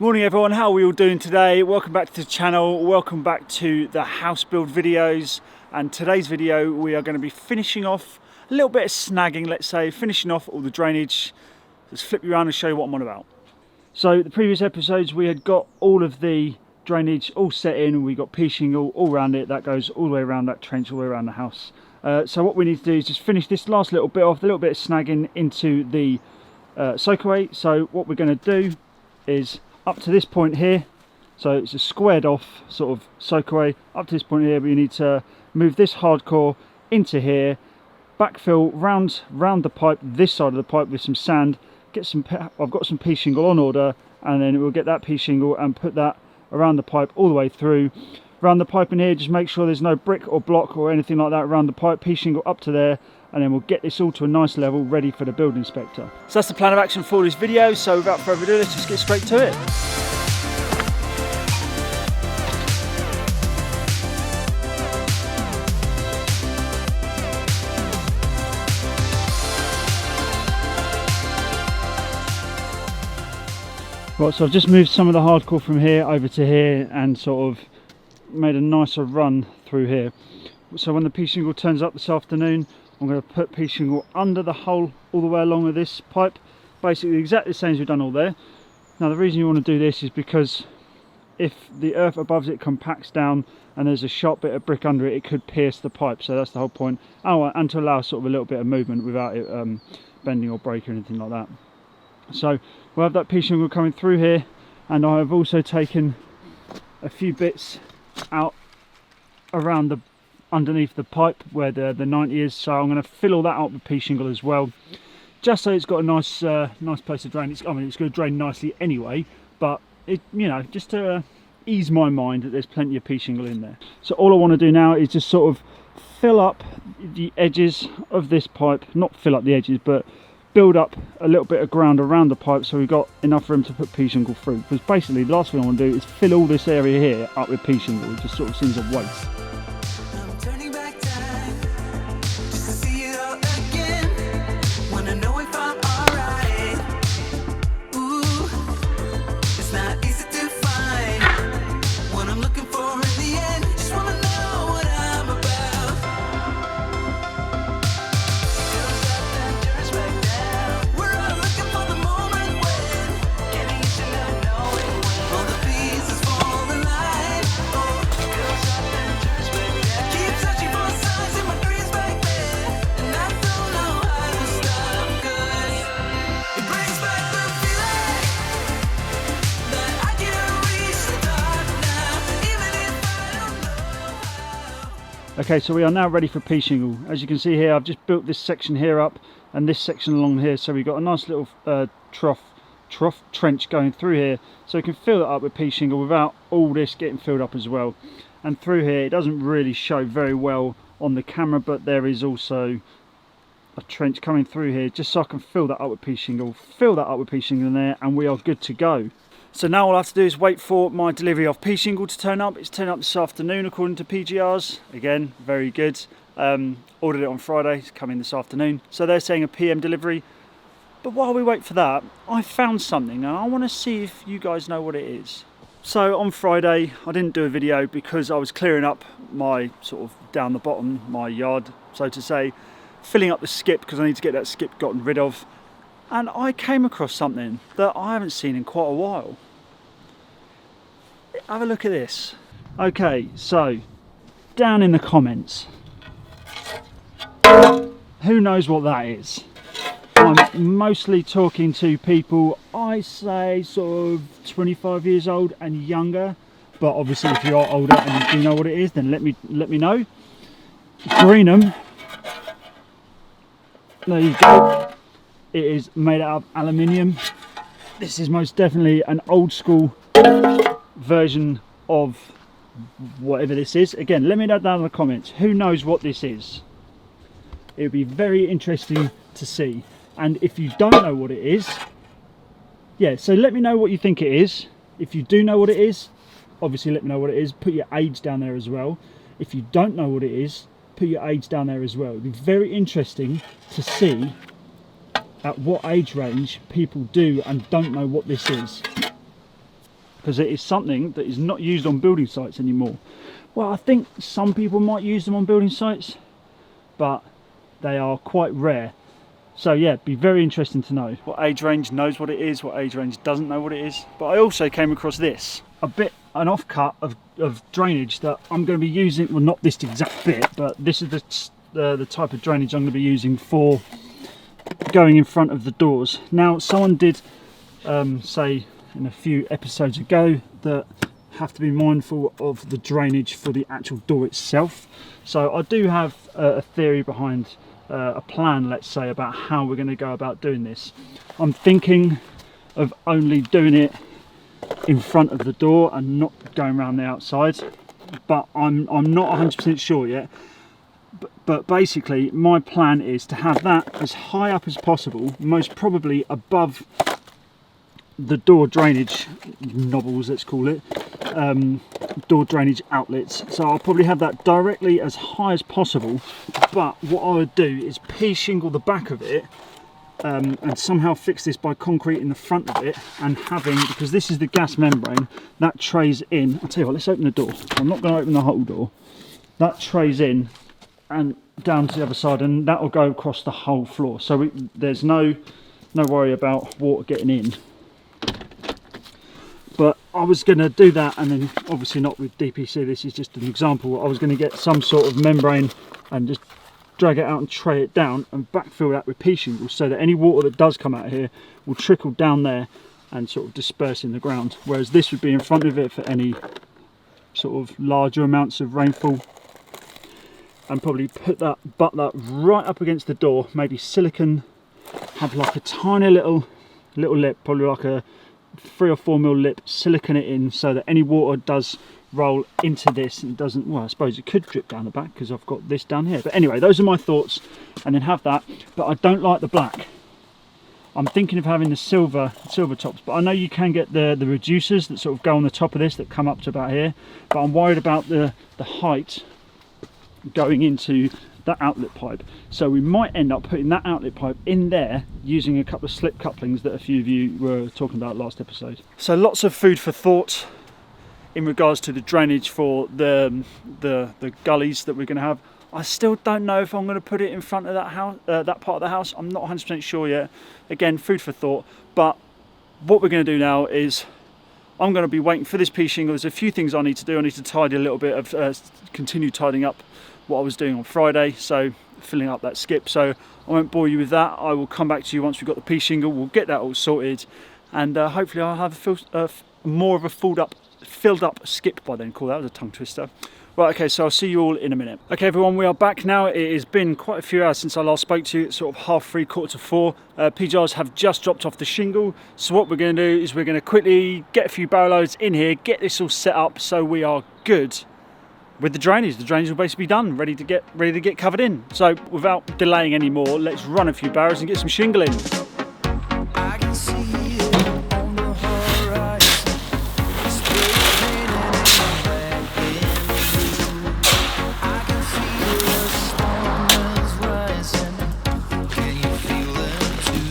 Morning everyone, how are we all doing today? Welcome back to the channel, welcome back to the house build videos, and today's video we are going to be finishing off a little bit of snagging, let's say, finishing off all the drainage. Let's flip you around and show you what I'm on about. So the previous episodes we had got all of the drainage all set in, we got pea shingle all around it, that goes all the way around that trench, all the way around the house. So what we need to do is just finish this last little bit off, a little bit of snagging into the soakaway. So what we're going to do is up to this point here, so it's a squared off sort of soakaway up to this point here, but you need to move this hardcore into here, backfill round the pipe, this side of the pipe, with some sand, get some, I've got some pea shingle on order, and then we'll get that pea shingle and put that around the pipe all the way through. Around the pipe in here, just make sure there's no brick or block or anything like that around the pipe, pea shingle up to there, and then we'll get this all to a nice level ready for the build inspector. So that's the plan of action for this video, so without further ado, let's just get straight to it. Right, so I've just moved some of the hardcore from here over to here and sort of made a nicer run through here. So when the pea shingle turns up this afternoon, I'm going to put pea shingle under the hole all the way along with this pipe, basically exactly the same as we've done all there. Now the reason you want to do this is because if the earth above it compacts down and there's a sharp bit of brick under it, it could pierce the pipe, so that's the whole point. Oh, and to allow sort of a little bit of movement without it bending or breaking or anything like that. So we'll have that pea shingle coming through here, and I have also taken a few bits out around the underneath the pipe where the 90 is, so I'm going to fill all that up with pea shingle as well, just so it's got a nice nice place to drain. I mean, it's going to drain nicely anyway, but it, you know, just to ease my mind that there's plenty of pea shingle in there. So all I want to do now is just sort of fill up the edges of this pipe, not fill up the edges, but build up a little bit of ground around the pipe so we've got enough room to put pea shingle through, because basically the last thing I want to do is fill all this area here up with pea shingle. It just sort of seems a waste. Okay, so we are now ready for pea shingle. As you can see here, I've just built this section here up and this section along here, so we've got a nice little trench going through here, so we can fill it up with pea shingle without all this getting filled up as well. And through here, it doesn't really show very well on the camera, but there is also a trench coming through here, just so I can fill that up with pea shingle, in there, and we are good to go. So now all I have to do is wait for my delivery of pea shingle to turn up. It's turning up this afternoon according to PGRs. Again, very good. Ordered it on Friday, it's coming this afternoon. So they're saying a PM delivery. But while we wait for that, I found something and I want to see if you guys know what it is. So on Friday, I didn't do a video because I was clearing up my sort of down the bottom, my yard, so to say, filling up the skip because I need to get that skip gotten rid of. And I came across something that I haven't seen in quite a while. Have a look at this. Okay, so down in the comments, who knows what that is? I'm mostly talking to people, I say sort of 25 years old and younger, but obviously if you are older and you do know what it is, then let me know. Greenham, there you go. It is made out of aluminium. This is most definitely an old school version of whatever this is. Again, let me know down in the comments who knows what this is. It would be very interesting to see. And if you don't know what it is, yeah, so let me know what you think it is. If you do know what it is, obviously let me know what it is. Put your age down there as well. If you don't know what it is, put your age down there as well. It'd be very interesting to see at what age range people do and don't know what this is. because it is something that is not used on building sites anymore. Well, I think some people might use them on building sites, but they are quite rare. So yeah, be very interesting to know what age range knows what it is, what age range doesn't know what it is. But I also came across this, an offcut of drainage that I'm going to be using. Well, not this exact bit, but this is the type of drainage I'm going to be using for going in front of the doors. Now, someone did say in a few episodes ago that have to be mindful of the drainage for the actual door itself. So I do have a theory behind a plan, let's say, about how we're going to go about doing this. I'm thinking of only doing it in front of the door and not going around the outside, but I'm not 100% sure yet. But basically my plan is to have that as high up as possible, most probably above the door drainage knobbles, let's call it, door drainage outlets. So I'll probably have that directly as high as possible, but what I would do is pea shingle the back of it and somehow fix this by concrete in the front of it, and having, because this is the gas membrane, that trays in. I'll tell you what, let's open the door. I'm not going to open the whole door. That trays in and down to the other side, and that will go across the whole floor, so there's no worry about water getting in. But I was going to do that, and then obviously not with DPC, this is just an example. I was going to get some sort of membrane and just drag it out and tray it down and backfill that with pea shingles, so that any water that does come out here will trickle down there and sort of disperse in the ground, whereas this would be in front of it for any sort of larger amounts of rainfall. And probably butt that right up against the door, maybe silicone, have like a tiny little lip, probably like a 3 or 4 mil lip, silicone it in so that any water does roll into this and doesn't, well, I suppose it could drip down the back because I've got this down here. But anyway, those are my thoughts, and then have that. But I don't like the black. I'm thinking of having the silver tops, but I know you can get the reducers that sort of go on the top of this that come up to about here, but I'm worried about the height going into that outlet pipe. So we might end up putting that outlet pipe in there using a couple of slip couplings that a few of you were talking about last episode. So lots of food for thought in regards to the drainage for the gullies that we're going to have. I still don't know if I'm going to put it in front of that house, that part of the house. I'm not 100% sure yet. Again, food for thought. But what we're going to do now is I'm going to be waiting for this pea shingle. There's a few things I need to do. I need to tidy a little bit of continue tidying up what I was doing on Friday, so filling up that skip. So I won't bore you with that. I will come back to you once we've got the pea shingle. We'll get that all sorted, and hopefully I'll have more of a filled up skip by then. Cool, that was a tongue twister. Right, okay, so I'll see you all in a minute. Okay, everyone, we are back now. It has been quite a few hours since I last spoke to you. It's sort of 3:30, 4:45. PJs have just dropped off the shingle. So what we're going to do is we're going to quickly get a few barrow loads in here, get this all set up so we are good with the drainage. The drainage will basically be done, ready to get covered in. So without delaying any more, let's run a few barrows and get some shingle in. I can see it on the horizon. It's raining in the back end. I can feel the storm is rising. Can you feel it too?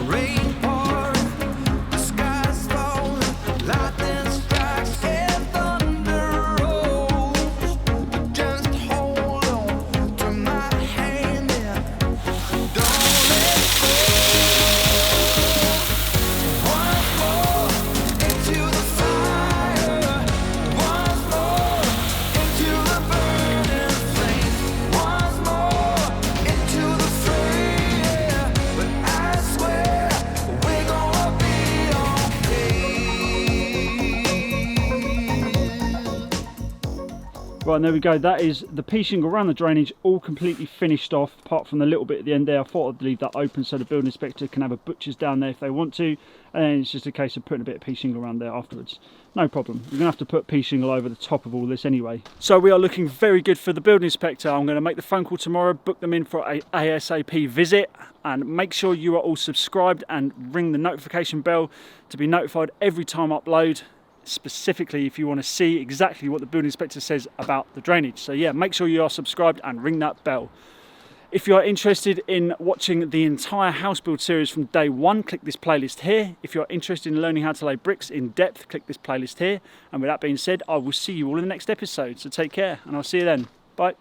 Rain pouring, the sky's falling, lightning strikes and thunder rolls. But just hold on to my hand and don't let once more into the fire, once more into the burning flame, once more into the fray. But I swear we're gonna be okay. Right, and there we go. That is the pea shingle around the drainage, all completely finished off, apart from the little bit at the end there. I thought I'd leave that open so the building inspector can have a butcher's down there if they want to, and then it's just a case of putting a bit of pea shingle around there afterwards. No problem. We're going to have to put pea shingle over the top of all this anyway. So we are looking very good for the building inspector. I'm going to make the phone call tomorrow, book them in for a ASAP visit, and make sure you are all subscribed and ring the notification bell to be notified every time I upload, specifically if you want to see exactly what the building inspector says about the drainage. So yeah, make sure you are subscribed and ring that bell. If you are interested in watching the entire house build series from day one, click this playlist here. If you're interested in learning how to lay bricks in depth, click this playlist here. And with that being said, I will see you all in the next episode. So take care, and I'll see you then. Bye.